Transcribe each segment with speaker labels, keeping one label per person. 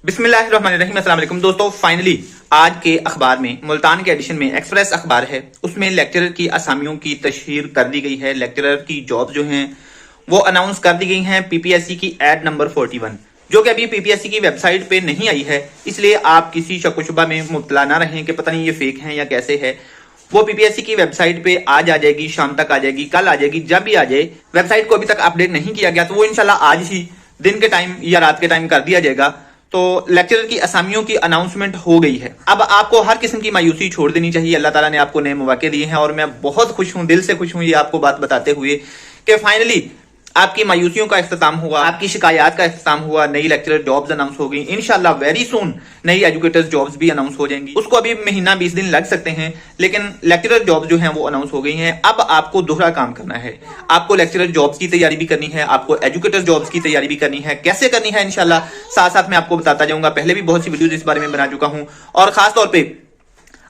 Speaker 1: बिस्मिल्लाहिर्रहमानिर्रहीम। अस्सलाम वालेकुम दोस्तों, फाइनली आज के अखबार में मुल्तान के एडिशन में एक्सप्रेस अखबार है, उसमें लेक्चरर की असामियों की तशहीर कर दी गई है। लेक्चरर की जॉब जो हैं वो अनाउंस कर दी गई हैं पीपीएससी की एड नंबर 41, जो कि अभी पीपीएससी की वेबसाइट पे नहीं आई है। इसलिए आप किसी शक व शुबा में मुब्तला ना रहें कि पता नहीं ये फेक है या कैसे है। वो पीपीएससी की वेबसाइट पे आज आ जाएगी, शाम तक आ जाएगी, कल आ जाएगी, जब भी आ जाए। वेबसाइट को अभी तक अपडेट नहीं किया गया, तो वो इंशाल्लाह आज ही दिन के टाइम या रात के टाइम कर दिया जाएगा। तो लेक्चरर की असामियों की अनाउंसमेंट हो गई है। अब आपको हर किस्म की मायूसी छोड़ देनी चाहिए। अल्लाह ताला ने आपको नए मौके दिए हैं और मैं बहुत खुश हूं, दिल से खुश हूं ये आपको बात बताते हुए कि फाइनली आपकी मायूसियों का इख्तिताम हुआ, आपकी शिकायत का इख्तिताम हुआ। नई लेक्चरर जॉब्स अनाउंस हो गई, इंशाल्लाह वेरी सून नई एजुकेटर्स जॉब्स भी अनाउंस हो जाएंगी। उसको अभी महीना 20 दिन लग सकते हैं, लेकिन लेक्चरर जॉब्स जो हैं वो अनाउंस हो गई हैं। अब आपको दोहरा काम करना है। आपको लेक्चरर जॉब्स की तैयारी भी करनी है, आपको एजुकेटर जॉब्स की तैयारी भी करनी है। कैसे करनी है इंशाल्लाह साथ साथ मैं आपको बताता जाऊंगा। पहले भी बहुत सी वीडियोस इस बारे में बना चुका हूं, और खास तौर पे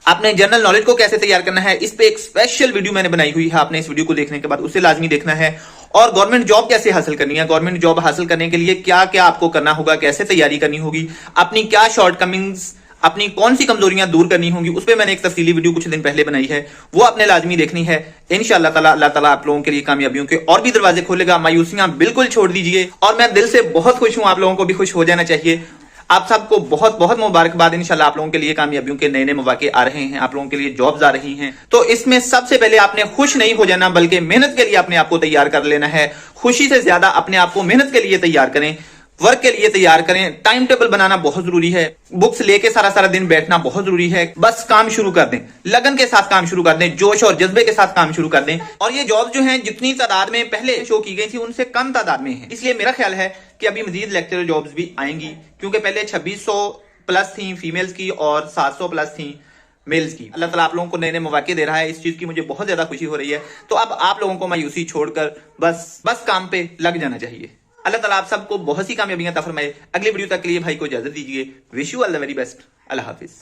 Speaker 1: आपने जनरल नॉलेज को कैसे तैयार करना है इस पे एक स्पेशल वीडियो मैंने बनाई हुई है। आपने इस वीडियो को देखने के बाद उसे लाजमी देखना है। और गवर्नमेंट जॉब कैसे हासिल करनी है, गवर्नमेंट जॉब हासिल करने के लिए क्या क्या आपको करना होगा, कैसे तैयारी करनी होगी, अपनी क्या शॉर्टकमिंग्स, अपनी कौन सी कमजोरियां दूर करनी होंगी, उस पर मैंने एक तफसीली वीडियो कुछ दिन पहले बनाई है, वो आपने लाजमी देखनी है। इंशाअल्लाह ताला अल्लाह ताला आप लोगों के लिए कामयाबियों के और भी दरवाजे खोलेगा। मायूसियां बिल्कुल छोड़ दीजिए, और मैं दिल से बहुत खुश हूं, आप लोगों को भी खुश हो जाना चाहिए। आप सबको बहुत बहुत मुबारकबाद। इंशाल्लाह आप लोगों के लिए कामयाबियों के नए नए मौके आ रहे हैं, आप लोगों के लिए जॉब्स आ रही हैं। तो इसमें सबसे पहले आपने खुश नहीं हो जाना, बल्कि मेहनत के लिए अपने आप को तैयार कर लेना है। खुशी से ज्यादा अपने आप को मेहनत के लिए तैयार करें, वर्क के लिए तैयार करें। टाइम टेबल बनाना बहुत जरूरी है, बुक्स लेके सारा सारा दिन बैठना बहुत जरूरी है। बस काम शुरू कर दें, लगन के साथ काम शुरू कर दें, जोश और जज्बे के साथ काम शुरू कर दें। और ये जॉब जो हैं जितनी तादाद में पहले शो की गई थी उनसे कम तादाद में है, इसलिए मेरा ख्याल है कि अभी मजीद लेक्चरर जॉब्स भी आएंगी, क्योंकि पहले 2600 प्लस थी फीमेल्स की और 700 प्लस थी मेल्स की। अल्लाह ताला आप लोगों को नए नए मौके दे रहा है, इस चीज की मुझे बहुत ज्यादा खुशी हो रही है। तो अब आप लोगों को मायूसी छोड़कर बस काम पे लग जाना चाहिए। अल्लाह ताला आप सबको बहुत सी कामयाबियां अता फरमाए। अगली वीडियो तक के लिए भाई को इजाजत दीजिए। Wish you all the very best. Allah Hafiz.